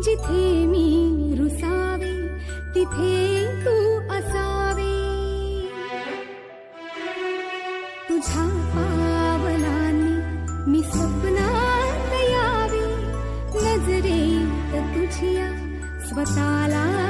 जिथे मी रुसावे तिथे तू असावे. तुझ्या पावलांनी मी स्वप्नात यावे, नजरेत तुझ्या स्वतःला